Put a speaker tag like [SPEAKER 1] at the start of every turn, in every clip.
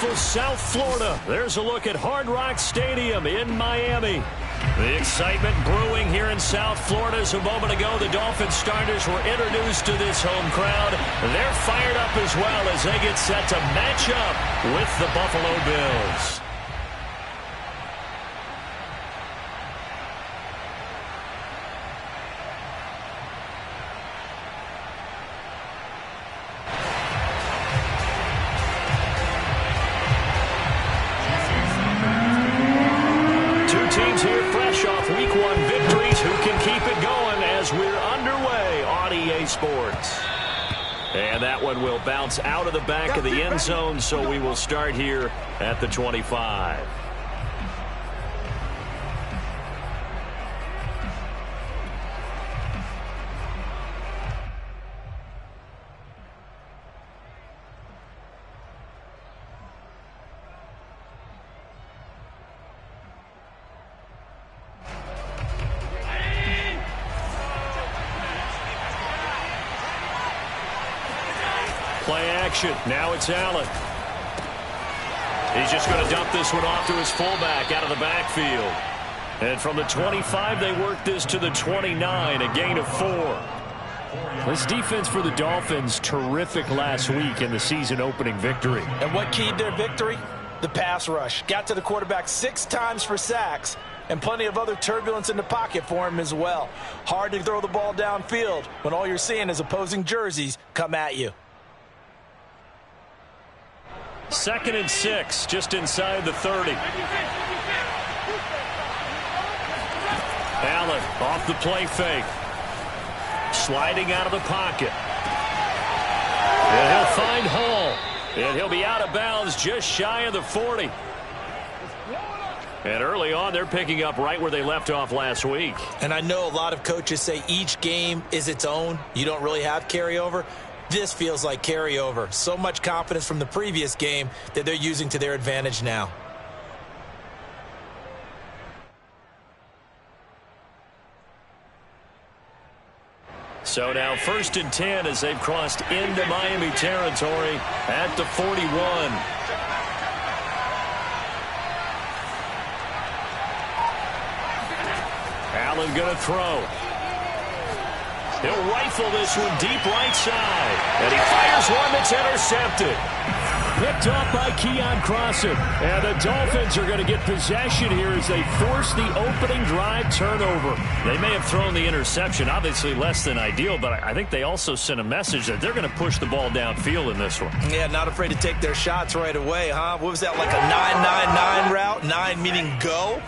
[SPEAKER 1] to South Florida. There's a look at Hard Rock Stadium in Miami. The excitement brewing here in South Florida. As a moment ago, the Dolphins starters were introduced to this home crowd. They're fired up as well as they get set to match up with the Buffalo Bills. Teams here fresh off Week 1 victories. Who can keep it going as we're underway on EA Sports? And that one will bounce out of the back of the end zone, so we will start here at the 25. Play action. Now it's Allen. He's just going to dump this one off to his fullback out of the backfield. And from the 25, they work this to the 29, a gain of 4. This defense for the Dolphins, terrific last week in the season-opening victory.
[SPEAKER 2] And what keyed their victory? The pass rush. Got to the quarterback 6 times for sacks, and plenty of other turbulence in the pocket for him as well. Hard to throw the ball downfield when all you're seeing is opposing jerseys come at you.
[SPEAKER 1] 2nd and 6, just inside the 30. Allen off the play fake. Sliding out of the pocket. And he'll find Hall. And he'll be out of bounds just shy of the 40. And early on, they're picking up right where they left off last week.
[SPEAKER 2] And I know a lot of coaches say each game is its own. You don't really have carryover. This feels like carryover. So much confidence from the previous game that they're using to their advantage now.
[SPEAKER 1] So now 1st and 10 as they've crossed into Miami territory at the 41. Allen going to throw. He'll rifle this one deep right side. And he fires one that's intercepted. Picked off by Keon Crossan. And the Dolphins are going to get possession here as they force the opening drive turnover. They may have thrown the interception, obviously less than ideal, but I think they also sent a message that they're going to push the ball downfield in this one.
[SPEAKER 2] Yeah, not afraid to take their shots right away, huh? What was that, like a 9-9-9 route? 9 meaning go?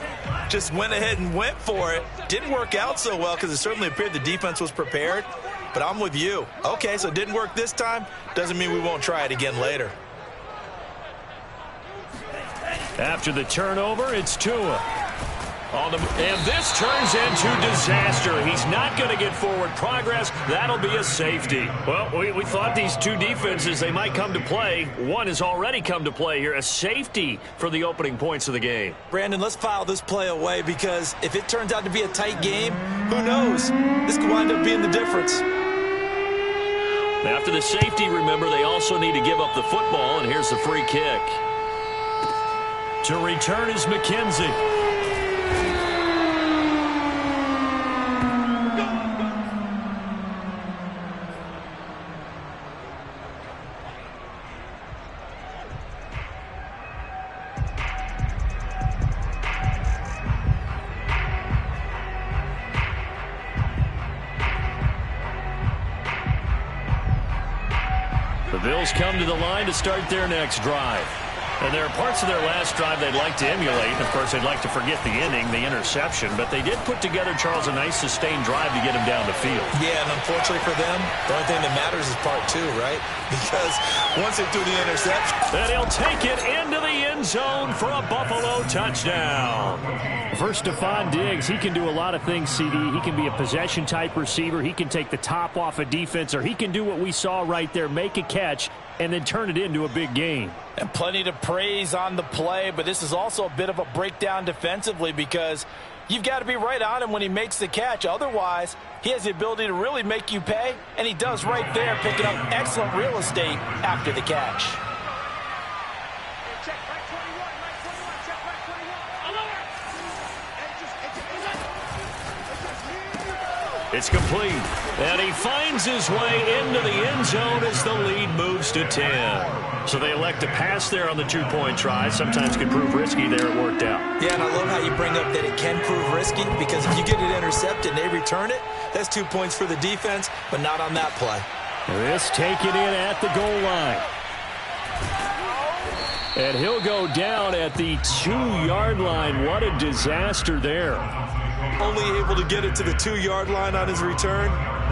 [SPEAKER 2] Just went ahead and went for it. Didn't work out so well because it certainly appeared the defense was prepared. But I'm with you. Okay, so it didn't work this time. Doesn't mean we won't try it again later.
[SPEAKER 1] After the turnover, it's Tua. And this turns into disaster. He's not going to get forward progress. That'll be a safety. Well, we thought these two defenses, they might come to play. One has already come to play here. A safety for the opening points of the game.
[SPEAKER 2] Brandon, let's file this play away because if it turns out to be a tight game, who knows? This could wind up being the difference.
[SPEAKER 1] After the safety, remember, they also need to give up the football, and here's the free kick. To return is McKenzie. The Bills come to the line to start their next drive. And there are parts of their last drive they'd like to emulate. And, of course, they'd like to forget the inning, the interception. But they did put together, Charles, a nice sustained drive to get him down the field.
[SPEAKER 2] Yeah, and unfortunately for them, the only thing that matters is part 2, right? Because once they do the interception.
[SPEAKER 1] And he'll take it into the end zone for a Buffalo touchdown. First, Stephon Diggs, he can do a lot of things, CD. He can be a possession-type receiver. He can take the top off a defense, or he can do what we saw right there, make a catch, and then turn it into a big game.
[SPEAKER 2] And plenty to praise on the play, but this is also a bit of a breakdown defensively because you've got to be right on him when he makes the catch. Otherwise, he has the ability to really make you pay, and he does right there, picking up excellent real estate after the catch.
[SPEAKER 1] It's complete. And he finds his way into the end zone as the lead moves to 10. So they elect to pass there on the two-point try. Sometimes can prove risky. There it worked out.
[SPEAKER 2] Yeah, and I love how you bring up that it can prove risky, because if you get it intercepted and they return it, that's 2 points for the defense, but not on that play.
[SPEAKER 1] This taken in at the goal line. And he'll go down at the 2-yard line. What a disaster there.
[SPEAKER 2] Only able to get it to the 2-yard line on his return.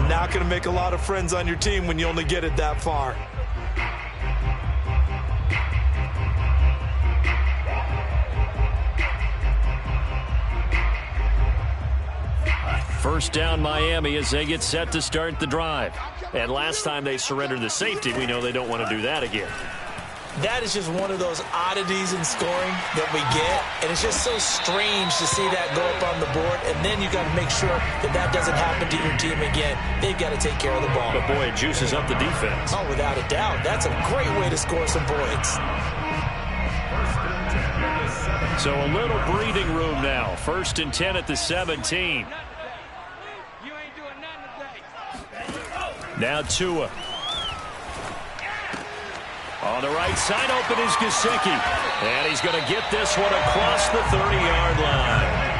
[SPEAKER 2] Not going to make a lot of friends on your team when you only get it that far.
[SPEAKER 1] First down Miami as they get set to start the drive. And last time they surrendered the safety, we know they don't want to do that again.
[SPEAKER 2] That is just one of those oddities in scoring that we get, and it's just so strange to see that go up on the board, and then you got to make sure that that doesn't happen to your team again. They've got to take care of the ball.
[SPEAKER 1] But boy, it juices up the defense.
[SPEAKER 2] Oh, without a doubt. That's a great way to score some points.
[SPEAKER 1] So a little breathing room now. 1st and 10 at the 17. Now Tua. On the right side, open is Gesicki. And he's going to get this one across the 30-yard line.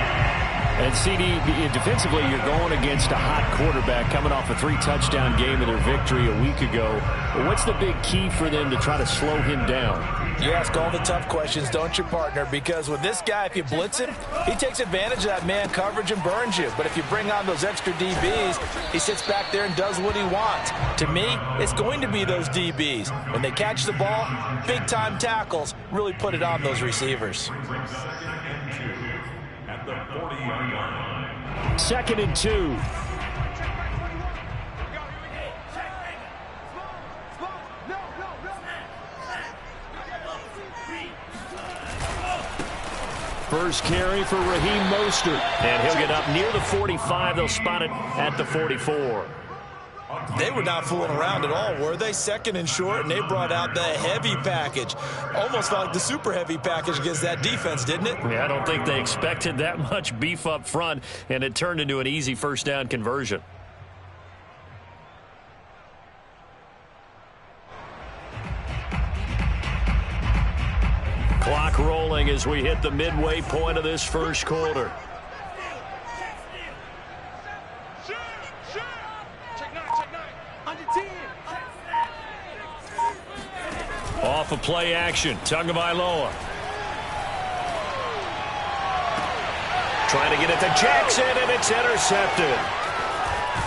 [SPEAKER 1] And CD, defensively, you're going against a hot quarterback coming off a 3-touchdown game of their victory a week ago. But what's the big key for them to try to slow him down?
[SPEAKER 2] You ask all the tough questions, don't you, partner? Because with this guy, if you blitz him, he takes advantage of that man coverage and burns you. But if you bring on those extra DBs, he sits back there and does what he wants. To me, it's going to be those DBs. When they catch the ball, big-time tackles really put it on those receivers.
[SPEAKER 1] 2nd and 2. First carry for Raheem Mostert. And he'll get up near the 45. They'll spot it at the 44.
[SPEAKER 2] They were not fooling around at all, were they? 2nd and short, and they brought out the heavy package. Almost felt like the super heavy package against that defense, didn't it?
[SPEAKER 1] Yeah, I don't think they expected that much beef up front, and it turned into an easy first down conversion. Clock rolling as we hit the midway point of this first quarter. Off of play action, Tagovailoa. Trying to get it to Jackson, and it's intercepted.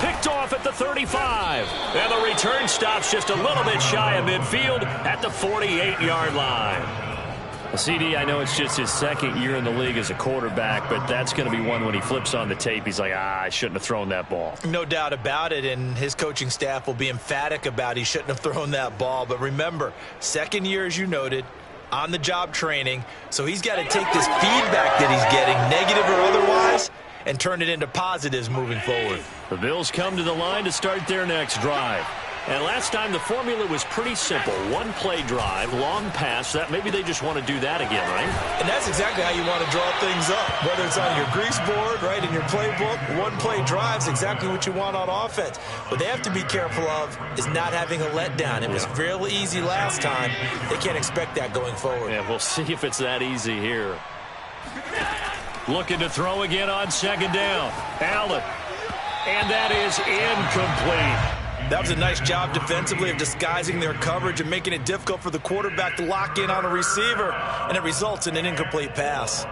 [SPEAKER 1] Picked off at the 35. And the return stops just a little bit shy of midfield at the 48-yard line. CD, I know it's just his 2nd year in the league as a quarterback, but that's going to be one when he flips on the tape, he's like, I shouldn't have thrown that ball.
[SPEAKER 2] No doubt about it, and his coaching staff will be emphatic about he shouldn't have thrown that ball. But remember, 2nd year, as you noted, on-the-job training, so he's got to take this feedback that he's getting, negative or otherwise, and turn it into positives moving forward.
[SPEAKER 1] The Bills come to the line to start their next drive. And last time the formula was pretty simple. One-play drive, long pass. That maybe they just want to do that again, right?
[SPEAKER 2] And that's exactly how you want to draw things up. Whether it's on your grease board, right, in your playbook, one-play drive's exactly what you want on offense. What they have to be careful of is not having a letdown. It was fairly easy last time. They can't expect that going forward.
[SPEAKER 1] Yeah, we'll see if it's that easy here. Looking to throw again on 2nd down. Allen. And that is incomplete.
[SPEAKER 2] That was a nice job defensively of disguising their coverage and making it difficult for the quarterback to lock in on a receiver, and it results in an incomplete pass.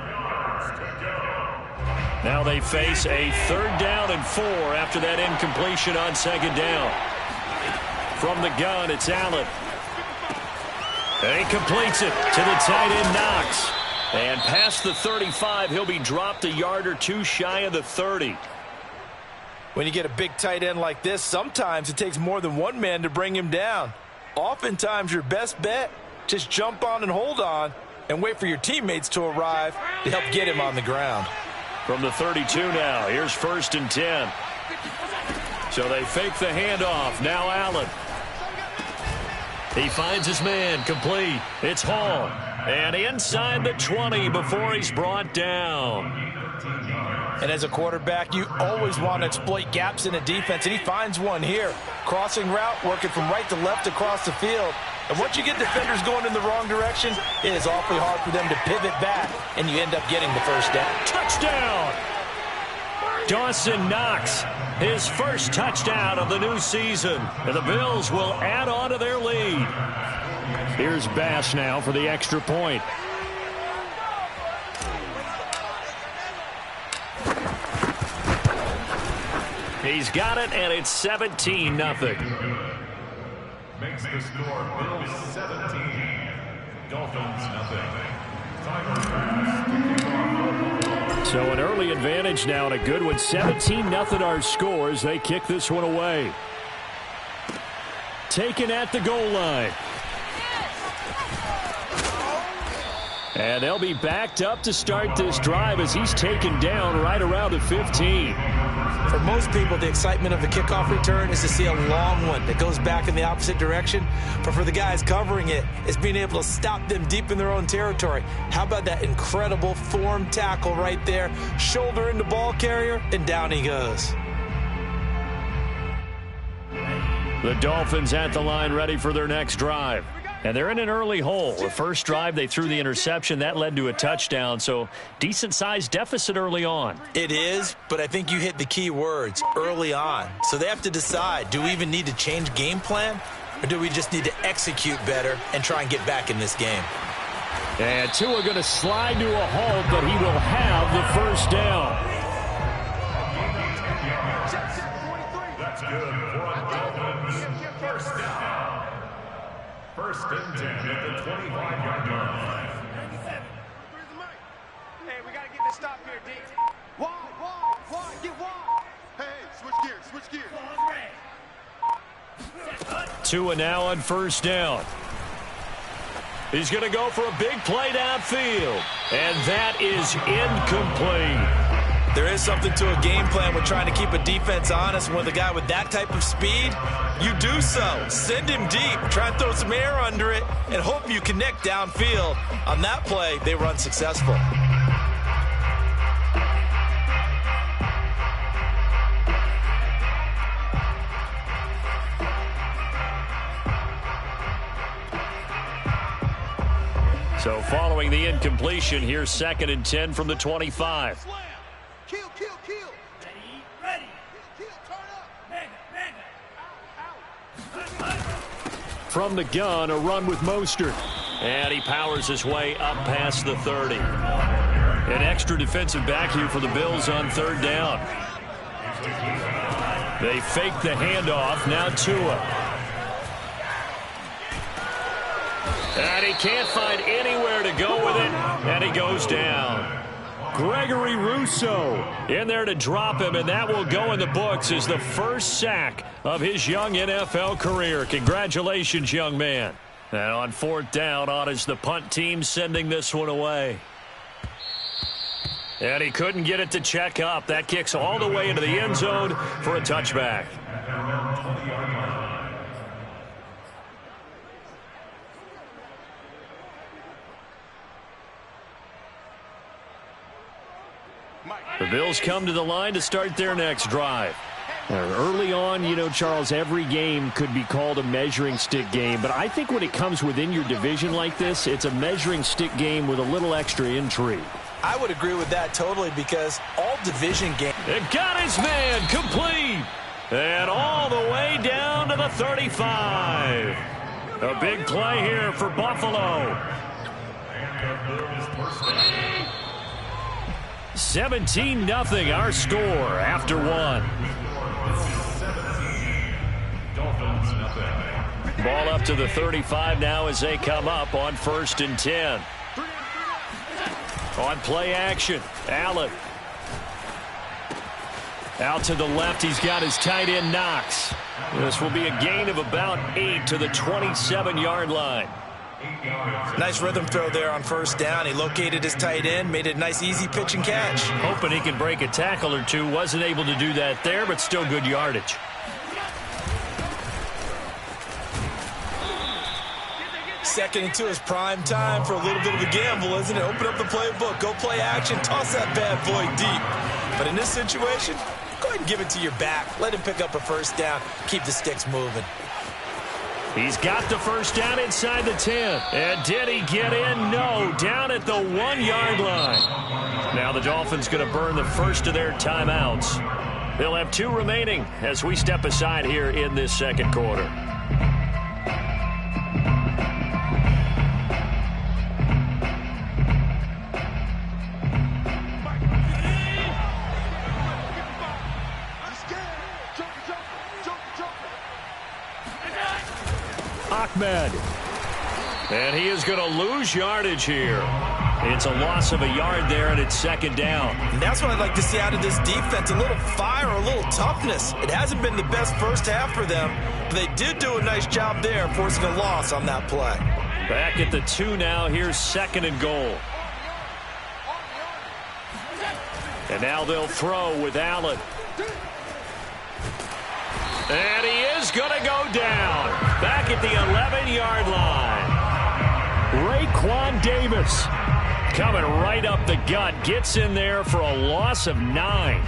[SPEAKER 1] Now they face a 3rd down and 4 after that incompletion on 2nd down. From the gun, it's Allen. And he completes it to the tight end, Knox. And past the 35, he'll be dropped a yard or two shy of the 30.
[SPEAKER 2] When you get a big tight end like this, sometimes it takes more than one man to bring him down. Oftentimes, your best bet, just jump on and hold on and wait for your teammates to arrive to help get him on the ground.
[SPEAKER 1] From the 32 now, here's 1st and 10. So they fake the handoff. Now Allen. He finds his man, complete. It's Hall. And inside the 20 before he's brought down.
[SPEAKER 2] And as a quarterback, you always want to exploit gaps in a defense, and he finds one here. Crossing route, working from right to left across the field. And once you get defenders going in the wrong direction, it is awfully hard for them to pivot back, and you end up getting the first down.
[SPEAKER 1] Touchdown! Dawson Knox, his first touchdown of the new season. And the Bills will add on to their lead. Here's Bass now for the extra point. He's got it, and it's 17-0.
[SPEAKER 3] Makes the score Bills 17, Dolphins nothing.
[SPEAKER 1] So an early advantage now and a good one. 17-0 our score as they kick this one away. Taken at the goal line. And they'll be backed up to start this drive as he's taken down right around the 15.
[SPEAKER 2] For most people, the excitement of the kickoff return is to see a long one that goes back in the opposite direction. But for the guys covering it, it's being able to stop them deep in their own territory. How about that incredible form tackle right there? Shoulder into ball carrier, and down he goes.
[SPEAKER 1] The Dolphins at the line ready for their next drive. And they're in an early hole. The first drive, they threw the interception. That led to a touchdown, so decent-sized deficit early on.
[SPEAKER 2] It is, but I think you hit the key words, early on. So they have to decide, do we even need to change game plan, or do we just need to execute better and try and get back in this game?
[SPEAKER 1] And Tua going to slide to a halt, but he will have the first down.
[SPEAKER 3] That's good for Dolphins. First down. First and 10 at the 25-yard line.
[SPEAKER 4] Hey, we got to get this stop here, D. Wide, get wide. Hey, switch gears.
[SPEAKER 1] Tua now on first down. He's going to go for a big play downfield. And that is incomplete.
[SPEAKER 2] There is something to a game plan with trying to keep a defense honest. With a guy with that type of speed, you do so. Send him deep, try and throw some air under it, and hope you connect downfield. On that play, they were unsuccessful.
[SPEAKER 1] So following the incompletion, here's 2nd and 10 from the 25.
[SPEAKER 4] Kill. Ready. Kill, turn up.
[SPEAKER 1] From the gun, a run with Mostert. And he powers his way up past the 30. An extra defensive back here for the Bills on third down. They fake the handoff. Now Tua. And he can't find anywhere to go with it. And he goes down. Gregory Rousseau in there to drop him, and that will go in the books as the first sack of his young NFL career. Congratulations, young man. And on fourth down, on is the punt team sending this one away. And he couldn't get it to check up. That kicks all the way into the end zone for a touchback. The Bills come to the line to start their next drive. Early on, you know, Charles, every game could be called a measuring stick game. But I think when it comes within your division like this, it's a measuring stick game with a little extra intrigue.
[SPEAKER 2] I would agree with that totally because all division games.
[SPEAKER 1] It got his man complete. And all the way down to the 35. A big play here for Buffalo. 17-0 our score after one.
[SPEAKER 3] Dolphins nothing.
[SPEAKER 1] Ball up to the 35 now as they come up on 1st and 10. On play action, Allen. Out to the left, he's got his tight end Knox. This will be a gain of about 8 to the 27-yard line.
[SPEAKER 2] Nice rhythm throw there on first down. He located his tight end, made it a nice easy pitch and catch.
[SPEAKER 1] Hoping he can break a tackle or two. Wasn't able to do that there, but still good yardage.
[SPEAKER 2] Second and 2 is prime time for a little bit of a gamble, isn't it? Open up the playbook, go play action, toss that bad boy deep. But in this situation, go ahead and give it to your back. Let him pick up a first down. Keep the sticks moving.
[SPEAKER 1] He's got the first down inside the 10. And did he get in? No, down at the 1-yard line. Now the Dolphins going to burn the first of their timeouts. They'll have 2 remaining as we step aside here in this second quarter. Ahmed. And he is going to lose yardage here. It's a loss of a yard there, and it's second down.
[SPEAKER 2] And that's what I'd like to see out of this defense, a little fire, a little toughness. It hasn't been the best first half for them, but they did do a nice job there, forcing a loss on that play.
[SPEAKER 1] Back at the 2 now. Here's second and goal. And now they'll throw with Allen. And he is going to go down. Back at the 11-yard line. Raekwon Davis coming right up the gut. Gets in there for a loss of 9.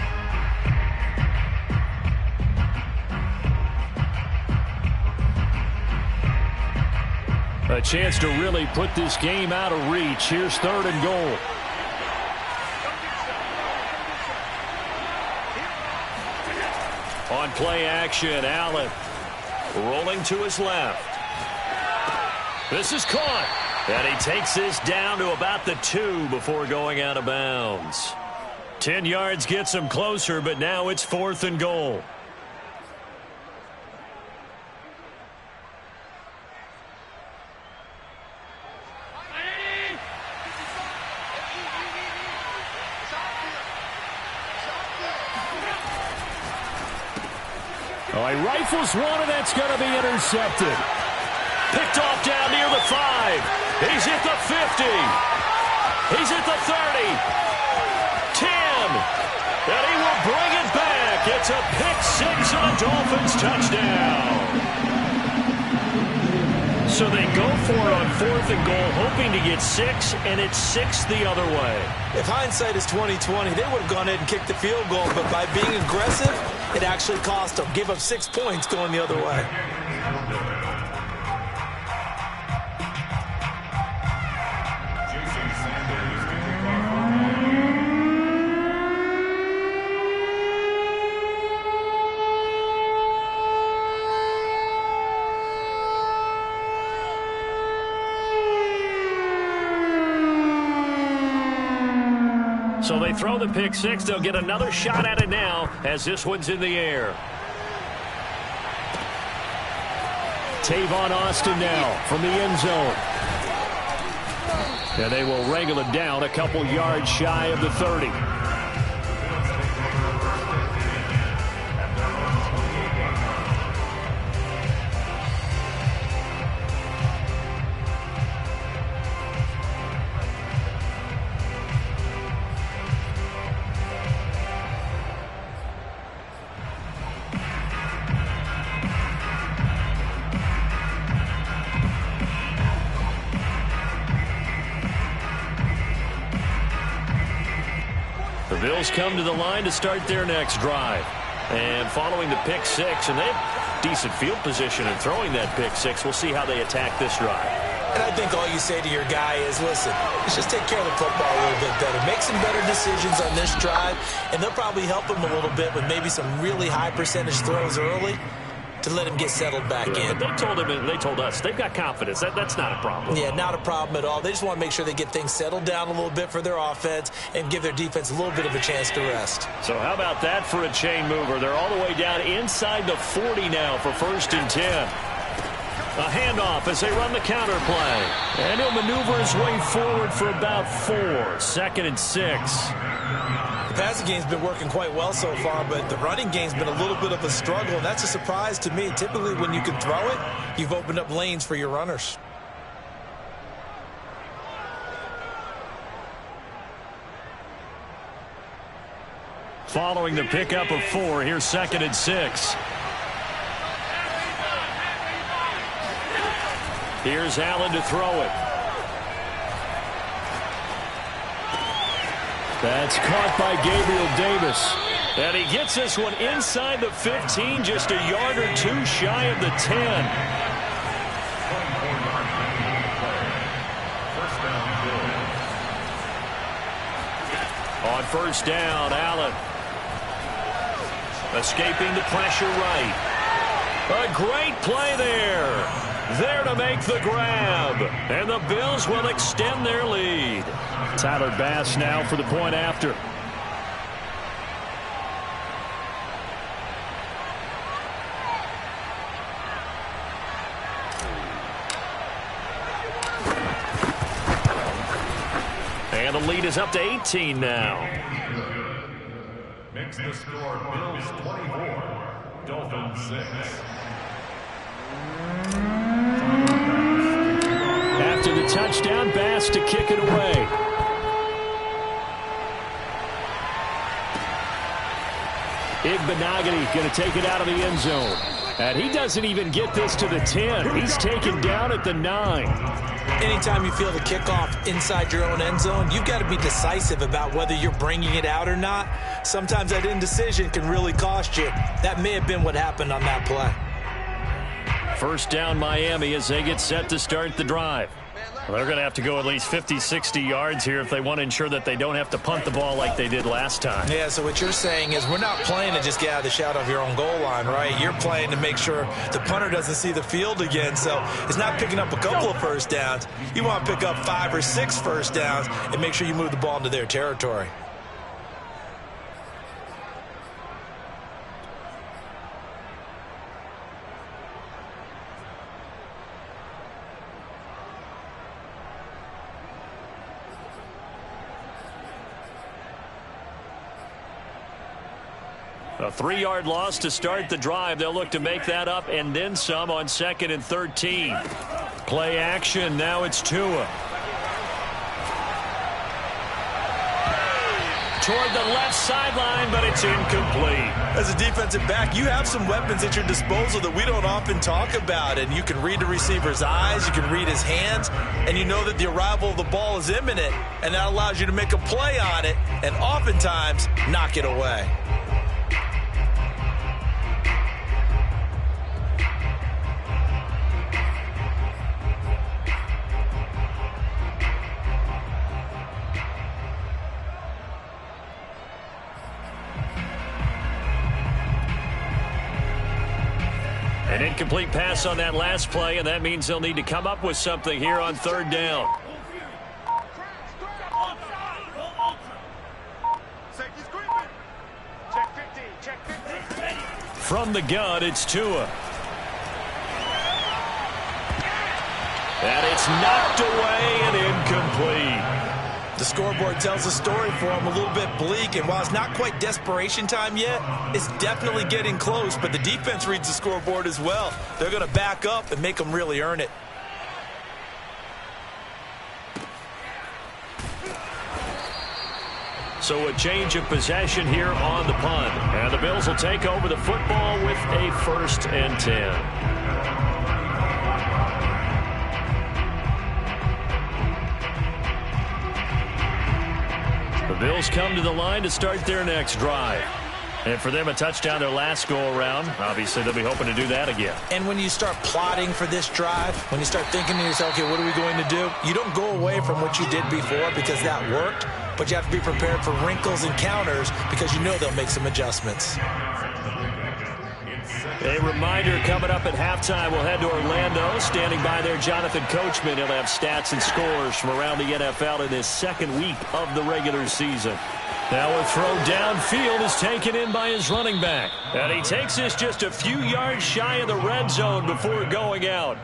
[SPEAKER 1] A chance to really put this game out of reach. Here's third and goal. On play action, Allen rolling to his left. This is caught. And he takes this down to about the 2 before going out of bounds. 10 yards gets him closer, but now it's fourth and goal. Oh, he rifles one, and that's going to be intercepted. Picked off down near the 5. He's at the 50. He's at the 30. 10. And he will bring it back. It's a pick-6 and a Dolphins touchdown. So they go for it on fourth and goal, hoping to get 6, and it's 6 the other way.
[SPEAKER 2] If hindsight is 20/20, they would have gone ahead and kicked the field goal, but by being aggressive, it actually cost them. Give up 6 points going the other way.
[SPEAKER 1] So they throw the pick-6. They'll get another shot at it now as this one's in the air. Tavon Austin now from the end zone. And they will wrangle it down a couple yards shy of the 30. The Bills come to the line to start their next drive. And following the pick-6, and they have decent field position in throwing that pick-6. We'll see how they attack this drive.
[SPEAKER 2] And I think all you say to your guy is, listen, let's just take care of the football a little bit better. Make some better decisions on this drive, and they'll probably help him a little bit with maybe some really high percentage throws early to let him get settled back in.
[SPEAKER 1] But they told us they've got confidence. That's not a problem.
[SPEAKER 2] Yeah, not a problem at all. They just want to make sure they get things settled down a little bit for their offense and give their defense a little bit of a chance to rest.
[SPEAKER 1] So how about that for a chain mover? They're all the way down inside the 40 now for first and 10. A handoff as they run the counter play. And he'll maneuver his way forward for about 4. Second and 6.
[SPEAKER 2] The passing game's been working quite well so far, but the running game's been a little bit of a struggle, and that's a surprise to me. Typically, when you can throw it, you've opened up lanes for your runners.
[SPEAKER 1] Following the pickup of 4, here's second and 6. Here's Allen to throw it. That's caught by Gabriel Davis. And he gets this one inside the 15, just a yard or two shy of the 10. On first down, Allen. Escaping the pressure right. A great play there. There to make the grab. And the Bills will extend their lead. Tyler Bass now for the point after. And the lead is up to 18 now.
[SPEAKER 3] Makes the score Bills 24, Dolphins 6.
[SPEAKER 1] After the touchdown, Bass to kick it away. Igbenogany going to take it out of the end zone. And he doesn't even get this to the 10. He's taken down at the 9.
[SPEAKER 2] Anytime you feel the kickoff inside your own end zone, you've got to be decisive about whether you're bringing it out or not. Sometimes that indecision can really cost you. That may have been what happened on that play.
[SPEAKER 1] First down Miami as they get set to start the drive. Well, they're going to have to go at least 50, 60 yards here if they want to ensure that they don't have to punt the ball like they did last time.
[SPEAKER 2] Yeah, so what you're saying is we're not playing to just get out of the shadow of your own goal line, right? You're playing to make sure the punter doesn't see the field again. So it's not picking up a couple of first downs. You want to pick up 5 or 6 first downs and make sure you move the ball into their territory.
[SPEAKER 1] A 3-yard loss to start the drive. They'll look to make that up and then some on 2nd and 13. Play action. Now it's Tua. Toward the left sideline, but it's incomplete.
[SPEAKER 2] As a defensive back, you have some weapons at your disposal that we don't often talk about. And you can read the receiver's eyes, you can read his hands, and you know that the arrival of the ball is imminent. And that allows you to make a play on it and oftentimes knock it away.
[SPEAKER 1] An incomplete pass on that last play, and that means they'll need to come up with something here on 3rd down.
[SPEAKER 4] Safety's creeping. Check 50. Check 50.
[SPEAKER 1] From the gun, it's Tua. And it's knocked away and incomplete.
[SPEAKER 2] The scoreboard tells a story for him, a little bit bleak, and while it's not quite desperation time yet, it's definitely getting close, but the defense reads the scoreboard as well. They're going to back up and make them really earn it.
[SPEAKER 1] So a change of possession here on the punt. And the Bills will take over the football with a 1st and 10. The Bills come to the line to start their next drive. And for them, a touchdown their last go-around. Obviously, they'll be hoping to do that again.
[SPEAKER 2] And when you start plotting for this drive, when you start thinking to yourself, okay, what are we going to do? You don't go away from what you did before because that worked, but you have to be prepared for wrinkles and counters because you know they'll make some adjustments.
[SPEAKER 1] A reminder coming up at halftime, we'll head to Orlando. Standing by there, Jonathan Coachman. He'll have stats and scores from around the NFL in this 2nd week of the regular season. Now a throw downfield is taken in by his running back. And he takes this just a few yards shy of the red zone before going out.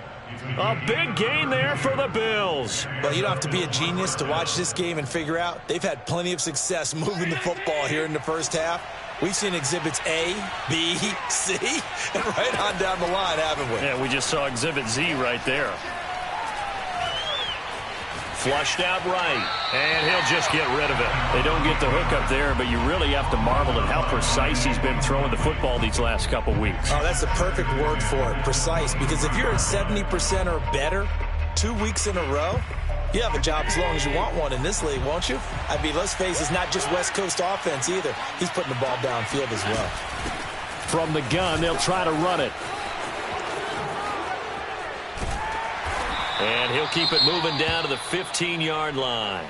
[SPEAKER 1] A big gain there for the Bills.
[SPEAKER 2] Well, you don't have to be a genius to watch this game and figure out they've had plenty of success moving the football here in the first half. We've seen exhibits A, B, C, and right on down the line, haven't we?
[SPEAKER 1] Yeah, we just saw exhibit Z right there. Flushed out right, and he'll just get rid of it. They don't get the hook up there, but you really have to marvel at how precise he's been throwing the football these last couple weeks.
[SPEAKER 2] Oh, that's the perfect word for it, precise, because if you're at 70% or better 2 weeks in a row, You have a job as long as you want one in this league, won't you? I mean, let's face it, it's not just West Coast offense either. He's putting the ball downfield as well.
[SPEAKER 1] From the gun, they'll try to run it. And he'll keep it moving down to the 15-yard line.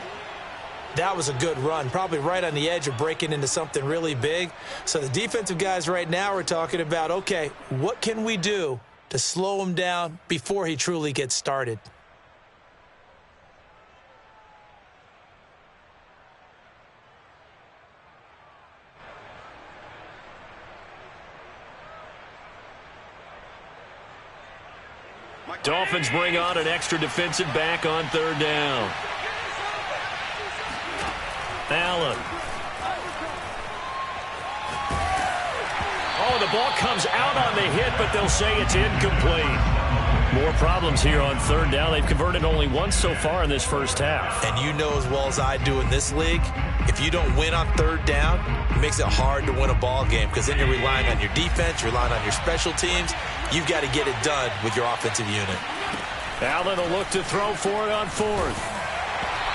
[SPEAKER 2] That was a good run, probably right on the edge of breaking into something really big. So the defensive guys right now are talking about, okay, what can we do to slow him down before he truly gets started?
[SPEAKER 1] Dolphins bring on an extra defensive back on third down. Allen. Oh, the ball comes out on the hit, but they'll say it's incomplete. More problems here on third down. They've converted only once so far in this first half.
[SPEAKER 2] And you know as well as I do in this league, if you don't win on third down, it makes it hard to win a ball game because then you're relying on your defense, you're relying on your special teams. You've got to get it done with your offensive unit.
[SPEAKER 1] Allen will look to throw for it on fourth.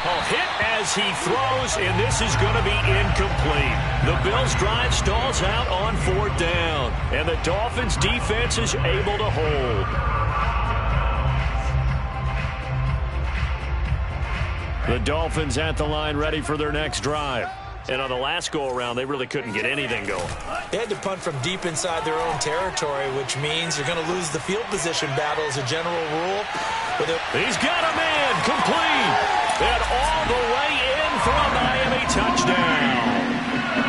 [SPEAKER 1] Oh, hit as he throws, and this is going to be incomplete. The Bills' drive stalls out on fourth down, and the Dolphins' defense is able to hold. The Dolphins at the line ready for their next drive. And on the last go-around, they really couldn't get anything going.
[SPEAKER 2] They had to punt from deep inside their own territory, which means you're going to lose the field position battle as a general rule.
[SPEAKER 1] He's got a man, complete, and all the way in for a Miami touchdown.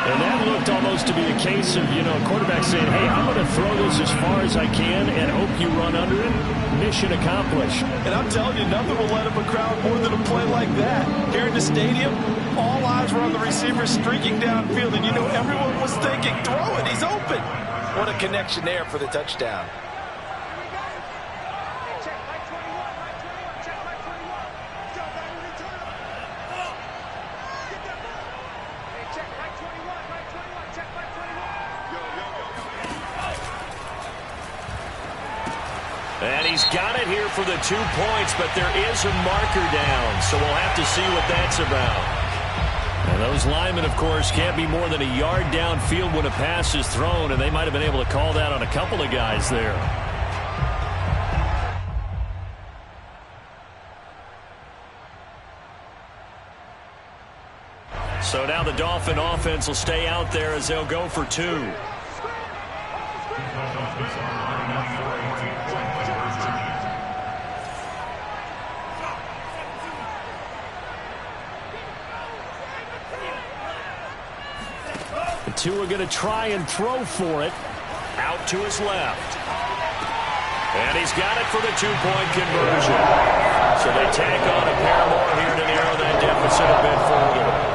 [SPEAKER 1] And that looked almost to be a case of, quarterback saying, hey, I'm going to throw this as far as I can and hope you run under it. Mission accomplished.
[SPEAKER 5] And I'm telling you, nothing will let up a crowd more than a play like that. Here in the stadium, all eyes were on the receiver streaking downfield, and everyone was thinking, throw it, he's open. What a connection there for the touchdown.
[SPEAKER 1] And he's got it here for the 2 points, but there is a marker down, so we'll have to see what that's about. And those linemen, of course, can't be more than a yard downfield when a pass is thrown, and they might have been able to call that on a couple of guys there. So now the Dolphin offense will stay out there as they'll go for two. Two are going to try and throw for it. Out to his left. And he's got it for the 2-point conversion. So they tack on a pair more here to narrow that deficit a bit further.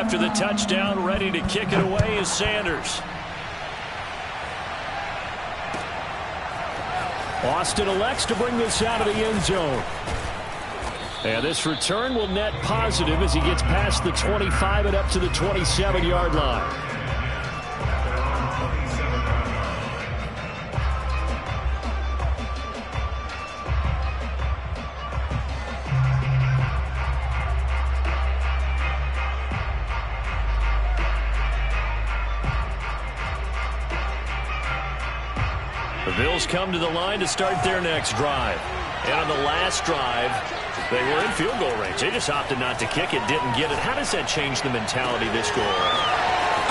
[SPEAKER 1] After the touchdown, ready to kick it away is Sanders. Austin elects to bring this out of the end zone. And this return will net positive as he gets past the 25 and up to the 27-yard line. The Bills come to the line to start their next drive. And on the last drive, they were in field goal range. They just opted not to kick it, didn't get it. How does that change the mentality this go around?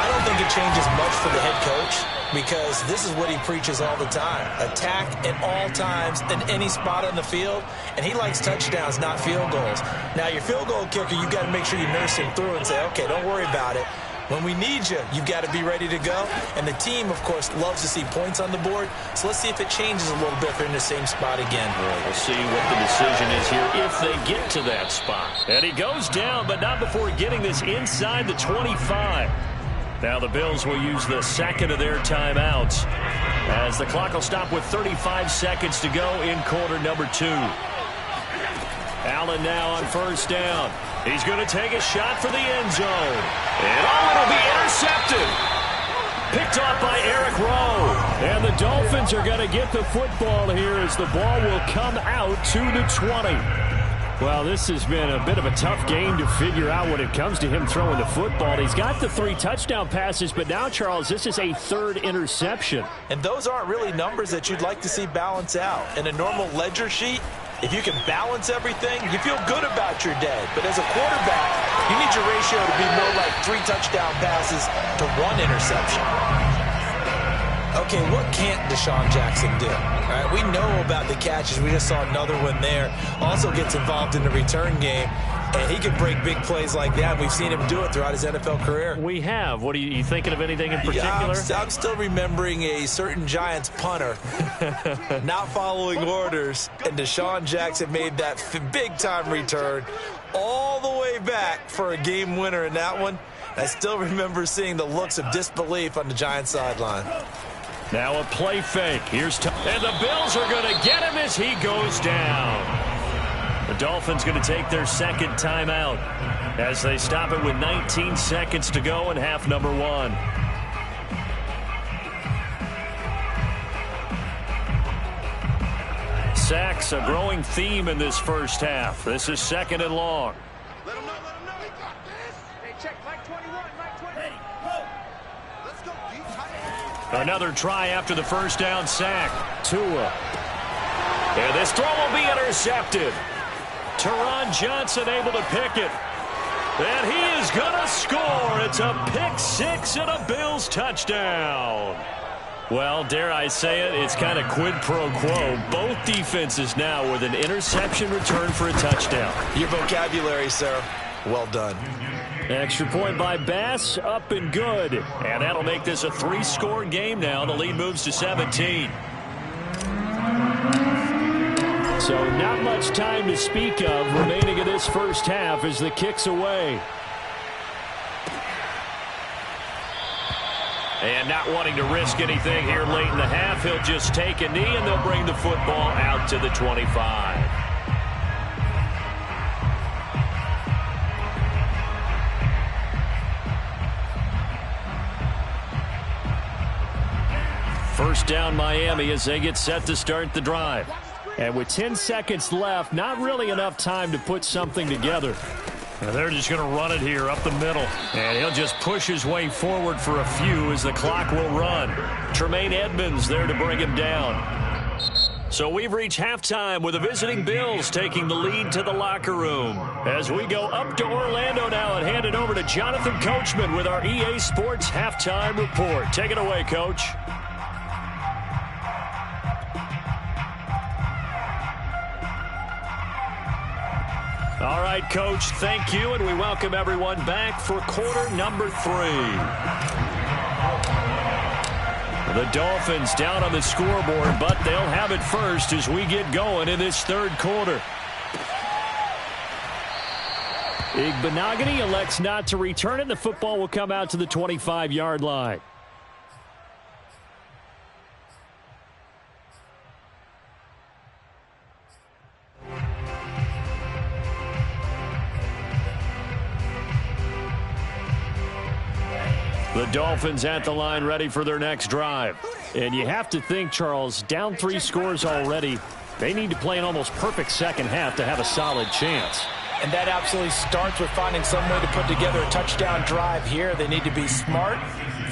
[SPEAKER 2] I don't think it changes much for the head coach because this is what he preaches all the time. Attack at all times in any spot on the field, and he likes touchdowns, not field goals. Now, your field goal kicker, you've got to make sure you nurse him through and say, okay, don't worry about it. When we need you, you've got to be ready to go. And the team, of course, loves to see points on the board. So let's see if it changes a little bit if they're in the same spot again.
[SPEAKER 1] We'll see what the decision is here if they get to that spot. And he goes down, but not before getting this inside the 25. Now the Bills will use the second of their timeouts as the clock will stop with 35 seconds to go in quarter number 2. Allen now on first down. He's going to take a shot for the end zone. And it'll be intercepted. Picked off by Eric Rowe. And the Dolphins are going to get the football here as the ball will come out to the 20. Well, this has been a bit of a tough game to figure out when it comes to him throwing the football. He's got the 3 touchdown passes, but now, Charles, this is a 3rd interception.
[SPEAKER 2] And those aren't really numbers that you'd like to see balance out. In a normal ledger sheet, if you can balance everything, you feel good about your day. But as a quarterback, you need your ratio to be more like 3 touchdown passes to 1 interception. Okay, what can't Deshaun Jackson do? All right, we know about the catches. We just saw another one there. Also gets involved in the return game, and he can break big plays like that. We've seen him do it throughout his NFL career.
[SPEAKER 1] We have. What are you thinking of anything in particular?
[SPEAKER 2] Yeah, I'm still remembering a certain Giants punter not following orders, and Deshaun Jackson made that big-time return all the way back for a game winner in that one. I still remember seeing the looks of disbelief on the Giants sideline.
[SPEAKER 1] Now a play fake. And the Bills are going to get him as he goes down. The Dolphins going to take their second timeout as they stop it with 19 seconds to go in half number 1. Sacks, a growing theme in this first half. This is 2nd and long.
[SPEAKER 4] Let him know. We got this. Hey, check Mike 21, Mike 20. Ready, go. Let's go, Pete.
[SPEAKER 1] Another try after the first down sack. Tua. And this throw will be intercepted. Teron Johnson able to pick it. And he is going to score. It's a pick 6 and a Bills touchdown. Well, dare I say it, it's kind of quid pro quo. Both defenses now with an interception return for a touchdown.
[SPEAKER 2] Your vocabulary, sir. Well done.
[SPEAKER 1] Extra point by Bass, up and good. And that'll make this a 3-score game now. The lead moves to 17. So not much time to speak of remaining in this first half as the kick's away. And not wanting to risk anything here late in the half, he'll just take a knee and they'll bring the football out to the 25. First down Miami as they get set to start the drive. And with 10 seconds left, not really enough time to put something together. And they're just going to run it here up the middle. And he'll just push his way forward for a few as the clock will run. Tremaine Edmonds there to bring him down. So we've reached halftime with the visiting Bills taking the lead to the locker room. As we go up to Orlando now and hand it over to Jonathan Coachman with our EA Sports Halftime Report. Take it away, Coach. All right, Coach, thank you, and we welcome everyone back for quarter number 3. The Dolphins down on the scoreboard, but they'll have it first as we get going in this third quarter. Igbenogany elects not to return it. The football will come out to the 25-yard line. The Dolphins at the line ready for their next drive. And you have to think, Charles, down 3 scores already. They need to play an almost perfect second half to have a solid chance.
[SPEAKER 2] And that absolutely starts with finding some way to put together a touchdown drive here. They need to be smart,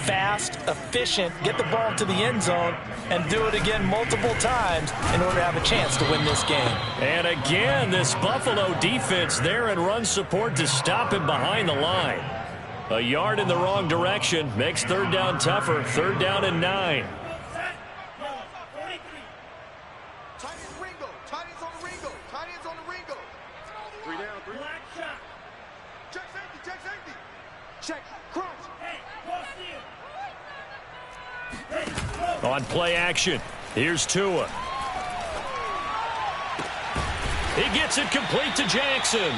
[SPEAKER 2] fast, efficient, get the ball to the end zone, and do it again multiple times in order to have a chance to win this game.
[SPEAKER 1] And again, this Buffalo defense there in run support to stop him behind the line. A yard in the wrong direction makes third down tougher. 3rd down and 9.
[SPEAKER 4] Tight ends Ringo. Tight ends on the Ringo. Tight ends on the Ringo. 3 down, 3. Black shot. Check safety. Check safety. Check. Crunch.
[SPEAKER 1] On play action, here's Tua. He gets it complete to Jackson.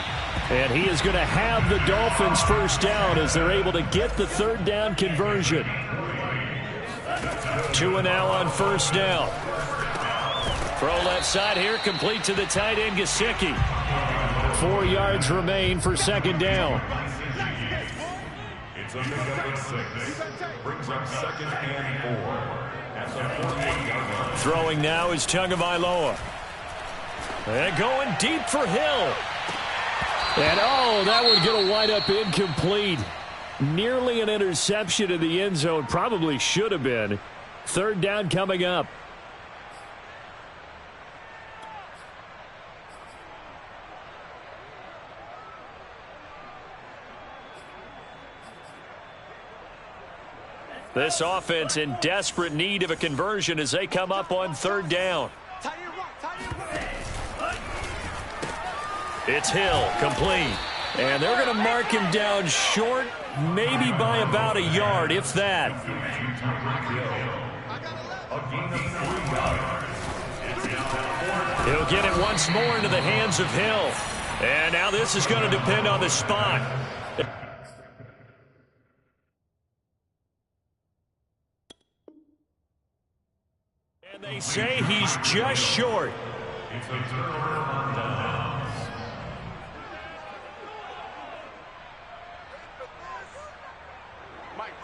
[SPEAKER 1] And he is going to have the Dolphins first down as they're able to get the third down conversion. 2 and now on first down. Throw left side here, complete to the tight end, Gesicki. 4 yards remain for second down.
[SPEAKER 3] It's a pickup of 6. Brings up 2nd and 4. At the 48-yard line.
[SPEAKER 1] Throwing now is Tagovailoa. And going deep for Hill. And, oh, that one going to wind up incomplete. Nearly an interception in the end zone. Probably should have been. Third down coming up. This offense in desperate need of a conversion as they come up on third down. It's Hill, complete. And they're going to mark him down short, maybe by about a yard, if that. He'll get it once more into the hands of Hill. And now this is going to depend on the spot. And they say he's just short.
[SPEAKER 3] It's a turnover on downs.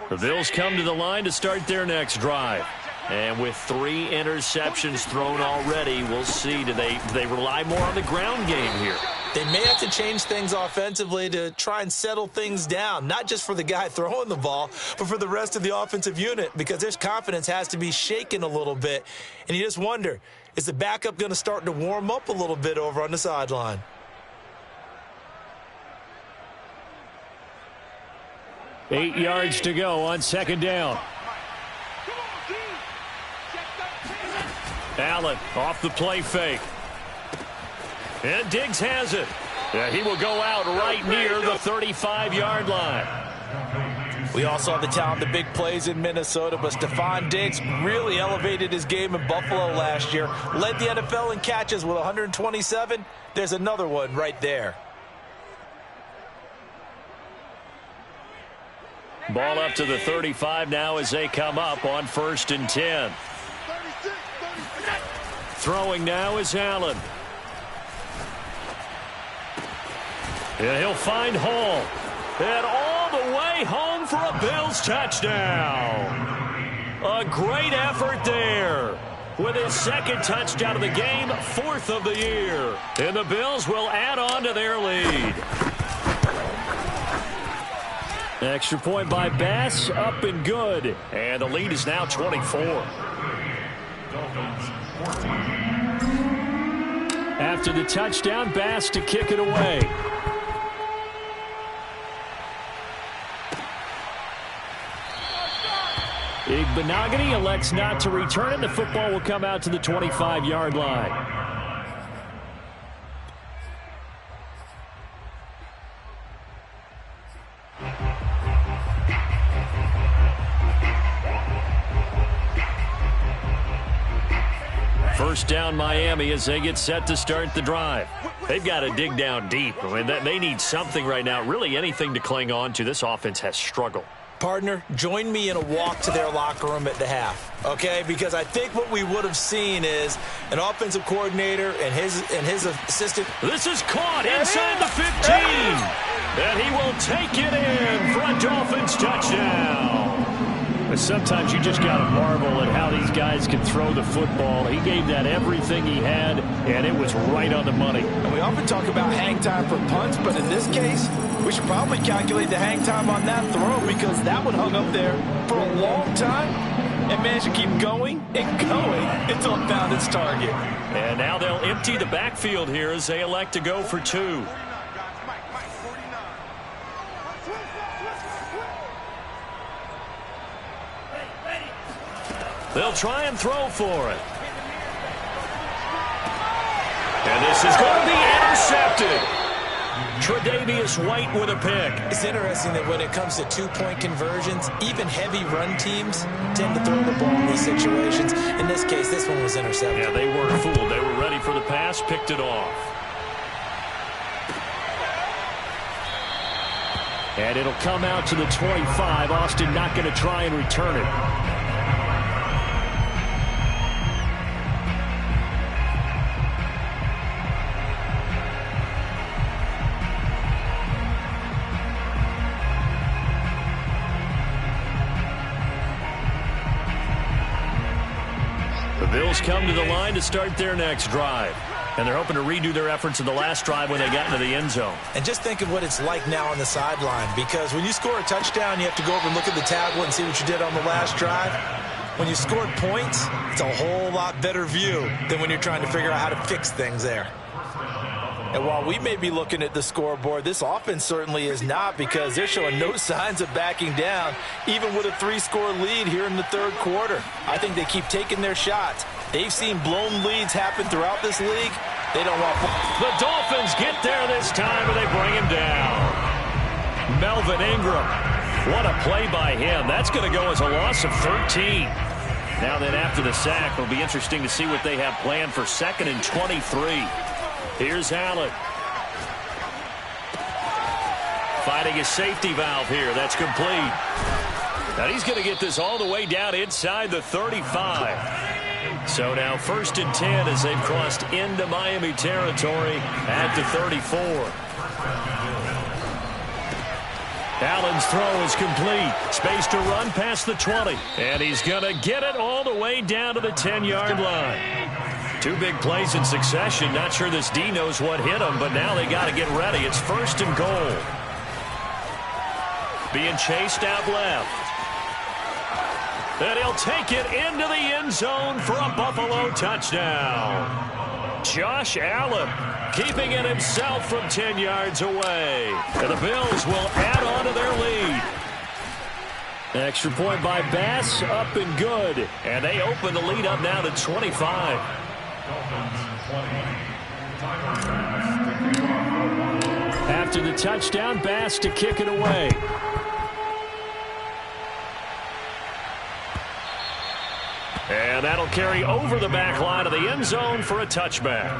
[SPEAKER 1] The Bills come to the line to start their next drive. And with 3 interceptions thrown already, we'll see. Do they rely more on the ground game here?
[SPEAKER 2] They may have to change things offensively to try and settle things down, not just for the guy throwing the ball, but for the rest of the offensive unit, because their confidence has to be shaken a little bit. And you just wonder, is the backup going to start to warm up a little bit over on the sideline?
[SPEAKER 1] Eight yards to go on second down. Allen off the play fake. And Diggs has it. Yeah, he will go out right near the 35-yard line.
[SPEAKER 2] We all saw the talent, the big plays in Minnesota, but Stephon Diggs really elevated his game in Buffalo last year. Led the NFL in catches with 127. There's another one right there.
[SPEAKER 1] Ball up to the 35 now as they come up on 1st and 10. Throwing now is Allen. And he'll find Hall. And all the way home for a Bills touchdown. A great effort there. With his 2nd touchdown of the game, 4th of the year. And the Bills will add on to their lead. Extra point by Bass, up and good. And the lead is now 24. After the touchdown, Bass to kick it away. Igbenogany elects not to return it. The football will come out to the 25-yard line. First down Miami as they get set to start the drive. They've got to dig down deep. I mean, they need something right now, really anything to cling on to. This offense has struggled.
[SPEAKER 2] Partner, join me in a walk to their locker room at the half, okay? Because I think what we would have seen is an offensive coordinator and his assistant.
[SPEAKER 1] This is caught inside the 15. And he will take it in for a Dolphins touchdown. Sometimes you just got to marvel at how these guys can throw the football. He gave that everything he had, and it was right on the money.
[SPEAKER 5] And we often talk about hang time for punts, but in this case, we should probably calculate the hang time on that throw because that one hung up there for a long time and managed to keep going and going until it found its target.
[SPEAKER 1] And now they'll empty the backfield here as they elect to go for 2. They'll try and throw for it. And this is going to be intercepted. Tre'Davious White with a pick.
[SPEAKER 2] It's interesting that when it comes to 2-point conversions, even heavy run teams tend to throw the ball in these situations. In this case, this one was intercepted.
[SPEAKER 1] Yeah, they weren't fooled. They were ready for the pass, picked it off. And it'll come out to the 25. Austin not going to try and return it. The Bills come to the line to start their next drive. And they're hoping to redo their efforts in the last drive when they got into the end zone.
[SPEAKER 2] And just think of what it's like now on the sideline, because when you score a touchdown, you have to go over and look at the tablet and see what you did on the last drive. When you scored points, it's a whole lot better view than when you're trying to figure out how to fix things there. And while we may be looking at the scoreboard, this offense certainly is not, because they're showing no signs of backing down, even with a 3-score lead here in the third quarter. I think they keep taking their shots. They've seen blown leads happen throughout this league. They don't want...
[SPEAKER 1] The Dolphins get there this time, and they bring him down. Melvin Ingram. What a play by him. That's going to go as a loss of 13. Now then, after the sack, it'll be interesting to see what they have planned for 2nd and 23. Here's Allen. Finding his safety valve here. That's complete. And he's going to get this all the way down inside the 35. So now 1st and 10 as they've crossed into Miami territory at the 34. Allen's throw is complete. Space to run past the 20. And he's going to get it all the way down to the 10-yard line. 2 big plays in succession. Not sure this D knows what hit him, but now they got to get ready. It's 1st and goal. Being chased out left. And he'll take it into the end zone for a Buffalo touchdown. Josh Allen keeping it himself from 10 yards away. And the Bills will add on to their lead. Extra point by Bass, up and good. And they open the lead up now to 25. After the touchdown, Bass to kick it away. And that'll carry over the back line of the end zone for a touchback.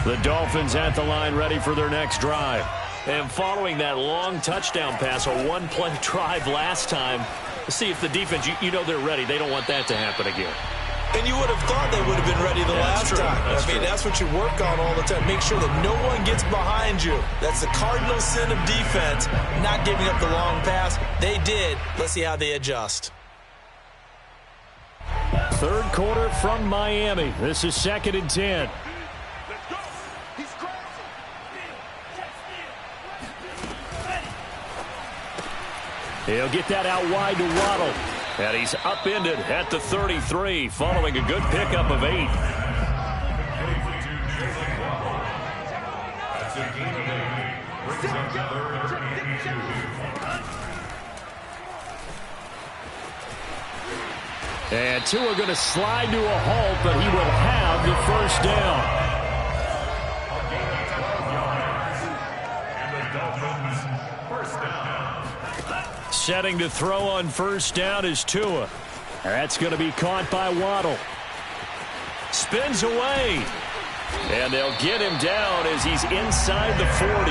[SPEAKER 1] The Dolphins at the line ready for their next drive. And following that long touchdown pass, a one-play drive last time, see if the defense, you know they're ready. They don't want that to happen again.
[SPEAKER 2] And you would have thought they would have been ready the last time. That's what you work on all the time. Make sure that no one gets behind you. That's the cardinal sin of defense, not giving up the long pass. They did. Let's see how they adjust.
[SPEAKER 1] Third quarter from Miami. This is 2nd and 10. He'll get that out wide to Waddle. And he's upended at the 33 following a good pickup of 8. And two are going to slide to a halt, but he will have the first down. Setting to throw on first down is Tua. That's going to be caught by Waddle. Spins away. And they'll get him down as he's inside the 40.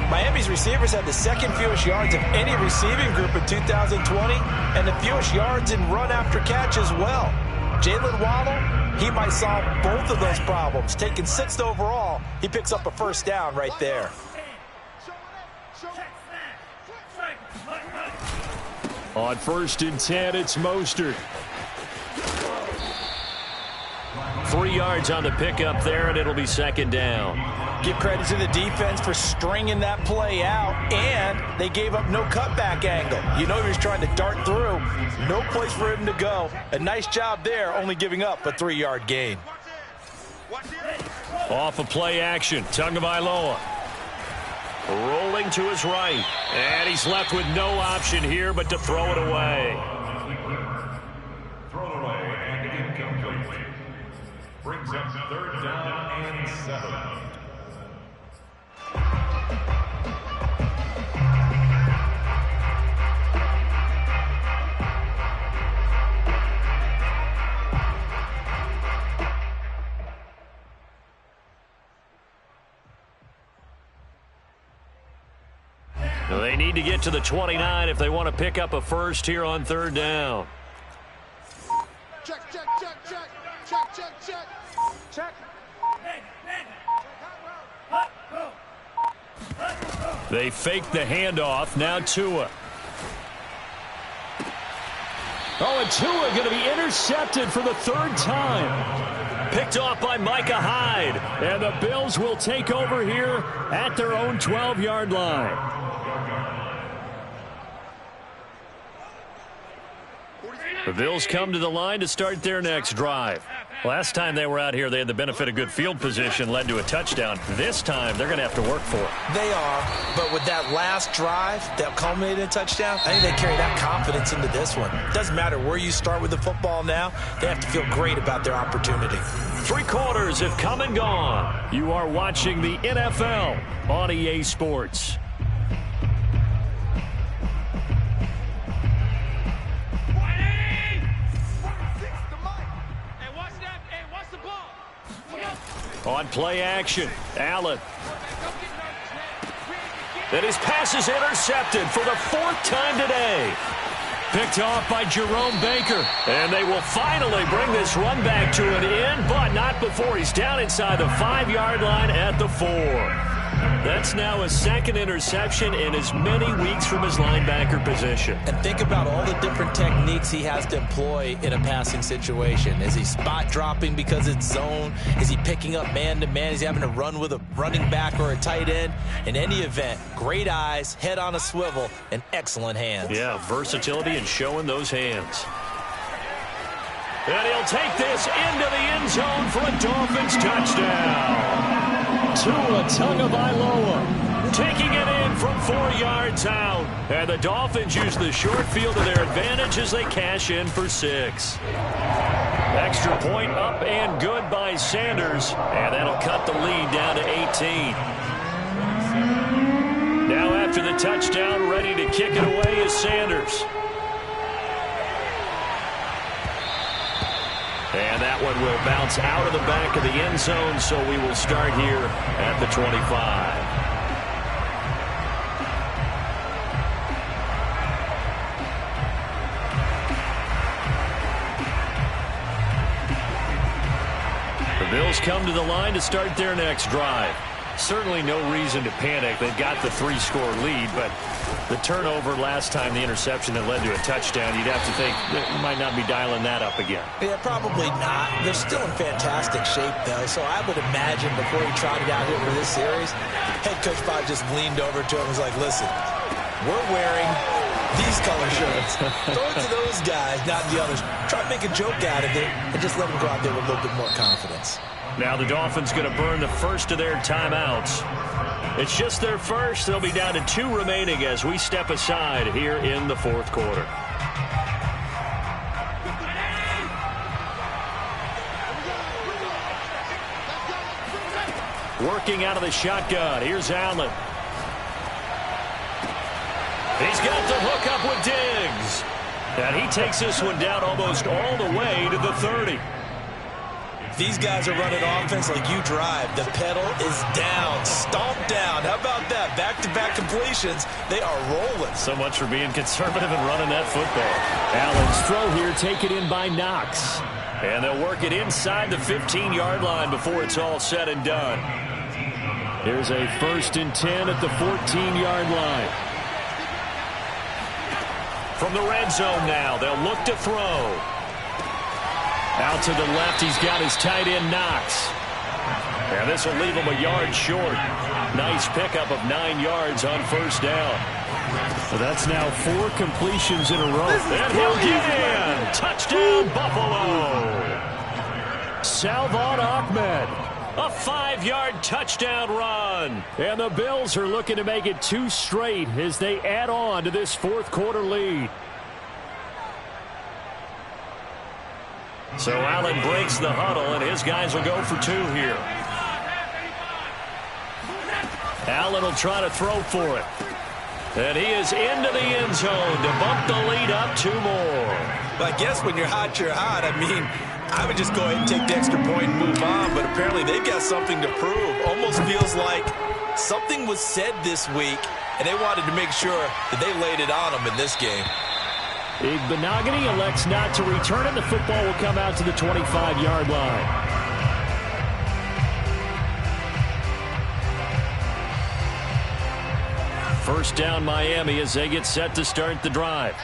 [SPEAKER 2] Miami's receivers had the 2nd fewest yards of any receiving group in 2020, and the fewest yards in run after catch as well. Jalen Waddle, he might solve both of those problems. Taking 6th overall, he picks up a first down right there.
[SPEAKER 1] On 1st and 10, it's Mostert. 3 yards on the pickup there, and it'll be 2nd down.
[SPEAKER 2] Give credit to the defense for stringing that play out, and they gave up no cutback angle. You know he was trying to dart through. No place for him to go. A nice job there, only giving up a 3-yard gain.
[SPEAKER 1] Off of play action, Tagovailoa. Rolling to his right. And he's left with no option here but to throw it away.
[SPEAKER 3] Thrown away and incomplete. Brings up 3rd down and 7.
[SPEAKER 1] They need to get to the 29 if they want to pick up a first here on 3rd down.
[SPEAKER 4] Check, check, check, check. Check, check, check. Check.
[SPEAKER 1] They fake the handoff. Now Tua. Oh, and Tua going to be intercepted for the 3rd time. Picked off by Micah Hyde. And the Bills will take over here at their own 12-yard line. The Bills come to the line to start their next drive. Last time they were out here, they had the benefit of good field position, led to a touchdown. This time, they're going to have to work for it.
[SPEAKER 2] They are, but with that last drive that culminated in a touchdown, I think they carry that confidence into this one. It doesn't matter where you start with the football now. They have to feel great about their opportunity.
[SPEAKER 1] 3 quarters have come and gone. You are watching the NFL on EA Sports. On play action, Allen. And his pass is intercepted for the 4th time today. Picked off by Jerome Baker. And they will finally bring this run back to an end, but not before he's down inside the 5-yard line at the 4. That's now his 2nd interception in as many weeks from his linebacker position.
[SPEAKER 2] And think about all the different techniques he has to employ in a passing situation. Is he spot dropping because it's zone? Is he picking up man-to-man? Is he having to run with a running back or a tight end? In any event, great eyes, head on a swivel, and excellent hands.
[SPEAKER 1] Yeah, versatility and showing those hands. And he'll take this into the end zone for a Dolphins touchdown. Tua Tagovailoa taking it in from 4 yards out. And the Dolphins use the short field to their advantage as they cash in for 6. Extra point up and good by Sanders. And that'll cut the lead down to 18. Now after the touchdown, ready to kick it away is Sanders. And that one will bounce out of the back of the end zone, so we will start here at the 25. The Bills come to the line to start their next drive. Certainly no reason to panic. They've got the 3-score lead, but the turnover last time, the interception that led to a touchdown, you'd have to think that you might not be dialing that up again.
[SPEAKER 2] Yeah, probably not. They're still in fantastic shape, though, so I would imagine before he trotted out here for this series, head coach probably just leaned over to him and was like, listen, we're wearing these color shirts. Throw it to those guys, not the others. Try to make a joke out of it and just let them go out there with a little bit more confidence.
[SPEAKER 1] Now the Dolphins going to burn the first of their timeouts. It's just their first. They'll be down to 2 remaining as we step aside here in the 4th quarter. Working out of the shotgun. Here's Allen. He's got the hook up with Diggs. And he takes this one down almost all the way to the 30.
[SPEAKER 2] These guys are running offense like you drive. The pedal is down, stomped down. How about that? Back-to-back completions. They are rolling.
[SPEAKER 1] So much for being conservative and running that football. Allen's throw here taken in by Knox. And they'll work it inside the 15-yard line before it's all said and done. Here's a 1st and 10 at the 14-yard line. From the red zone now, they'll look to throw. Out to the left, he's got his tight end, Knox. And this will leave him a yard short. Nice pickup of 9 yards on 1st down. So that's now 4 completions in a row. And he'll get in. Touchdown, Buffalo. Salvon Ahmed. A 5-yard touchdown run. And the Bills are looking to make it 2 straight as they add on to this 4th quarter lead. So Allen breaks the huddle, and his guys will go for 2 here. Allen will try to throw for it. And he is into the end zone to bump the lead up 2 more.
[SPEAKER 2] But I guess when you're hot, you're hot. I mean, I would just go ahead and take the extra point and move on, but apparently they've got something to prove. Almost feels like something was said this week and they wanted to make sure that they laid it on them in this game.
[SPEAKER 1] Boovenile elects not to return it. The football will come out to the 25-yard line. First down Miami as they get set to start the drive.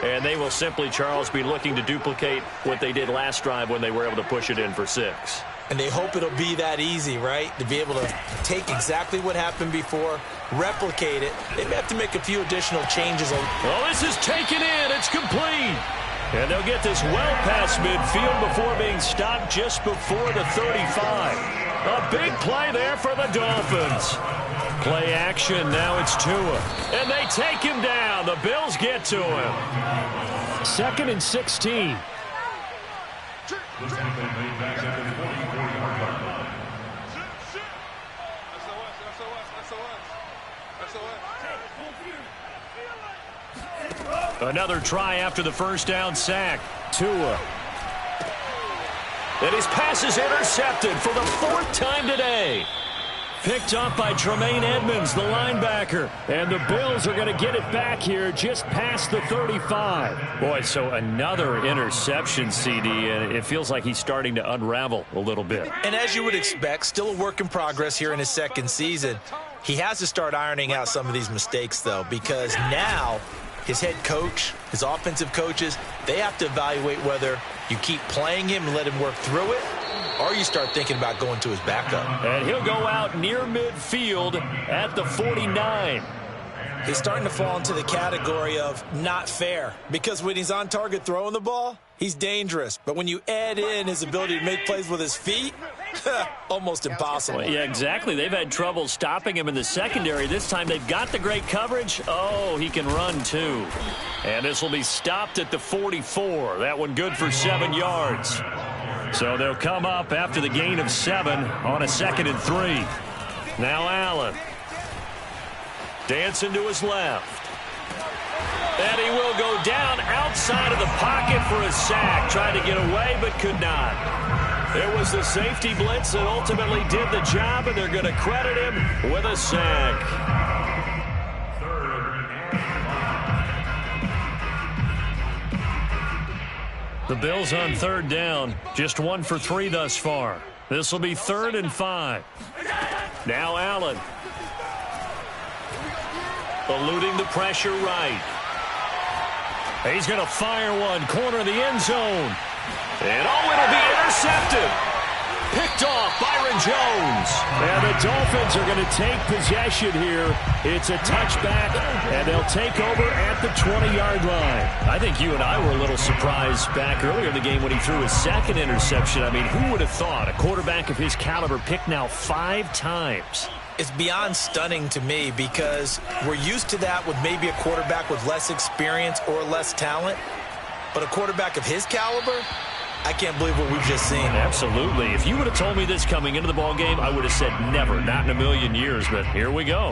[SPEAKER 1] And they will simply, Charles, be looking to duplicate what they did last drive when they were able to push it in for 6.
[SPEAKER 2] And they hope it'll be that easy, right? To be able to take exactly what happened before, replicate it. They may have to make a few additional changes.
[SPEAKER 1] Oh, this is taken in. It's complete. And they'll get this well past midfield before being stopped just before the 35. A big play there for the Dolphins. Play action. Now it's Tua. And they take him down. The Bills get to him. 2nd and 16. Another try after the first down sack. Tua. And his pass is intercepted for the 4th time today. Picked up by Tremaine Edmonds, the linebacker. And the Bills are going to get it back here just past the 35. Boy, so another interception, CD, and it feels like he's starting to unravel a little bit.
[SPEAKER 2] And as you would expect, still a work in progress here in his 2nd season. He has to start ironing out some of these mistakes, though, because now his head coach, his offensive coaches, they have to evaluate whether you keep playing him and let him work through it, or you start thinking about going to his backup.
[SPEAKER 1] And he'll go out near midfield at the 49.
[SPEAKER 2] He's starting to fall into the category of not fair, because when he's on target throwing the ball, he's dangerous. But when you add in his ability to make plays with his feet, almost impossible.
[SPEAKER 1] Well, yeah, exactly. They've had trouble stopping him in the secondary. This time they've got the great coverage. Oh, he can run too. And this will be stopped at the 44. That one good for 7 yards. So they'll come up after the gain of 7 on a 2nd and 3. Now Allen. Dancing to his left. And he will go down outside of the pocket for a sack. Tried to get away but could not. It was the safety blitz that ultimately did the job, and they're going to credit him with a sack. The Bills on 3rd down, just 1 for 3 thus far. This will be 3rd and 5. Now Allen. Eluding the pressure right. He's going to fire one, corner of the end zone. And oh, it'll be intercepted. Picked off Byron Jones. And the Dolphins are going to take possession here. It's a touchback, and they'll take over at the 20-yard line. I think you and I were a little surprised back earlier in the game when he threw his 2nd interception. I mean, who would have thought a quarterback of his caliber picked now 5 times?
[SPEAKER 2] It's beyond stunning to me, because we're used to that with maybe a quarterback with less experience or less talent. But a quarterback of his caliber, I can't believe what we've just seen.
[SPEAKER 1] Absolutely. If you would have told me this coming into the ballgame, I would have said never, not in a million years, but here we go.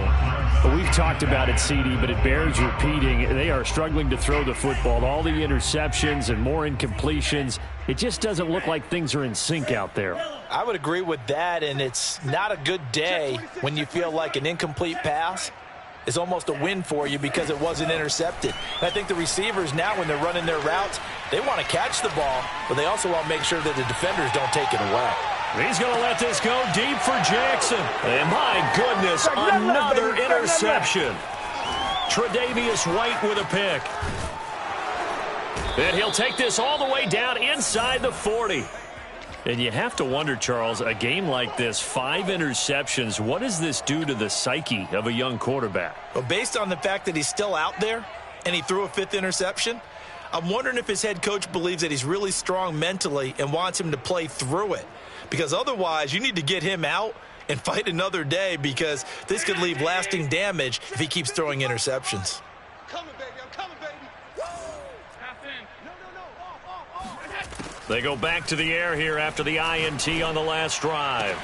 [SPEAKER 1] Well, we've talked about it, CD, but it bears repeating. They are struggling to throw the football. All the interceptions and more incompletions. It just doesn't look like things are in sync out there.
[SPEAKER 2] I would agree with that, and it's not a good day when you feel like an incomplete pass is almost a win for you because it wasn't intercepted. And I think the receivers now, when they're running their routes, they want to catch the ball, but they also want to make sure that the defenders don't take it away.
[SPEAKER 1] He's going to let this go deep for Jackson. And my goodness, another interception. Tre'Davious White with a pick. And he'll take this all the way down inside the 40. And you have to wonder, Charles, a game like this, 5 interceptions, what does this do to the psyche of a young quarterback?
[SPEAKER 2] Well, based on the fact that he's still out there and he threw a 5th interception, I'm wondering if his head coach believes that he's really strong mentally and wants him to play through it. Because otherwise, you need to get him out and fight another day, because this could leave lasting damage if he keeps throwing interceptions.
[SPEAKER 4] I'm coming, baby. I'm coming, baby. Half in. No.
[SPEAKER 1] They go back to the air here after the INT on the last drive.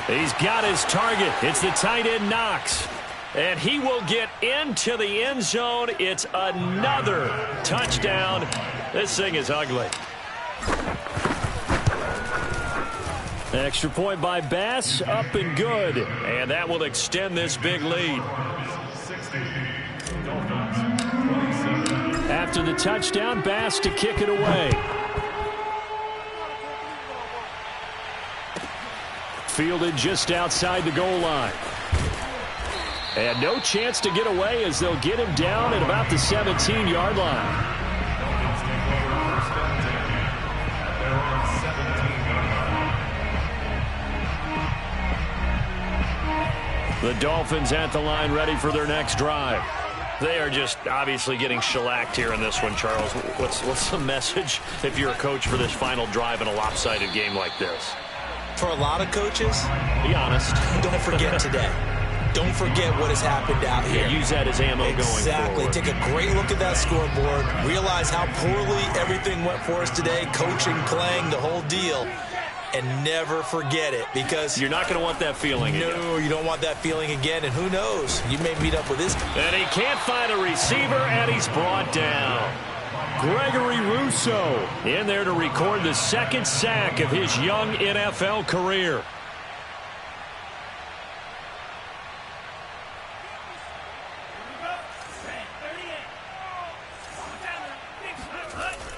[SPEAKER 1] He's got his target. It's the tight end Knox. And he will get into the end zone. It's another touchdown. This thing is ugly. Extra point by Bass, up and good. And that will extend this big lead.
[SPEAKER 3] 60. Dolphins 27.
[SPEAKER 1] After the touchdown, Bass to kick it away. Fielded just outside the goal line. And no chance to get away as they'll get him down at about the 17-yard line. The Dolphins at the line ready for their next drive. They are just obviously getting shellacked here in this one, Charles. What's the message if you're a coach for this final drive in a lopsided game like this?
[SPEAKER 2] For a lot of coaches,
[SPEAKER 1] be honest.
[SPEAKER 2] Don't forget today. Don't forget what has happened out here.
[SPEAKER 1] Use that as ammo going forward.
[SPEAKER 2] Exactly. Take a great look at that scoreboard. Realize how poorly everything went for us today. Coaching, playing, the whole deal. And never forget it, because
[SPEAKER 1] you're not going to want that feeling again.
[SPEAKER 2] No, you don't want that feeling again. And who knows? You may meet up with this.
[SPEAKER 1] And he can't find a receiver, and he's brought down. Gregory Rousseau in there to record the second sack of his young NFL career.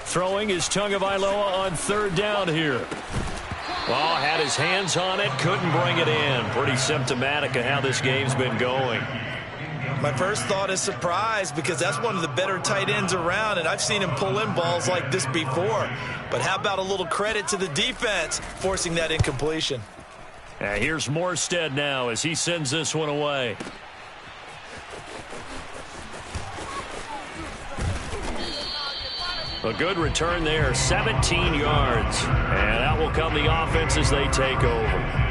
[SPEAKER 1] Throwing is Tagovailoa on third down here. Well, had his hands on it, couldn't bring it in. Pretty symptomatic of how this game's been going.
[SPEAKER 2] My first thought is surprise, because that's one of the better tight ends around, and I've seen him pull in balls like this before. But how about a little credit to the defense forcing that incompletion?
[SPEAKER 1] Here's Morstead now as he sends this one away. A good return there, 17 yards. And out will come the offense as they take over.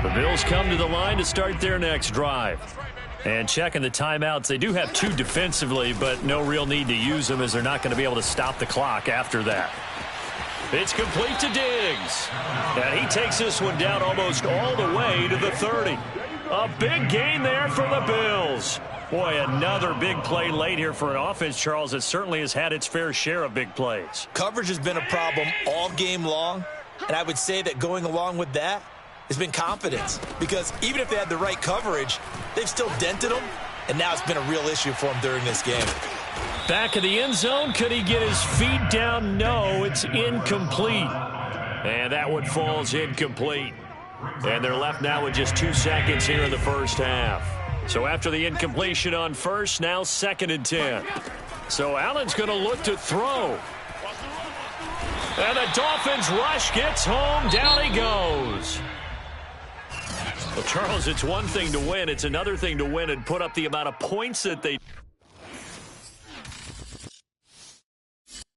[SPEAKER 1] The Bills come to the line to start their next drive. And checking the timeouts, they do have two defensively, but no real need to use them as they're not going to be able to stop the clock after that. It's complete to Diggs. And he takes this one down almost all the way to the 30. A big gain there for the Bills. Boy, another big play late here for an offense, Charles, that certainly has had its fair share of big plays.
[SPEAKER 2] Coverage has been a problem all game long, and I would say that going along with that has been confidence. Because even if they had the right coverage, they've still dented them, and now it's been a real issue for them during this game.
[SPEAKER 1] Back of the end zone. Could he get his feet down? No, it's incomplete. And that one falls incomplete. And they're left now with just 2 seconds here in the first half. So after the incompletion on first, now 2nd and 10. So Allen's going to look to throw. And the Dolphins rush gets home. Down he goes. Well, Charles, it's one thing to win. It's another thing to win and put up the amount of points that they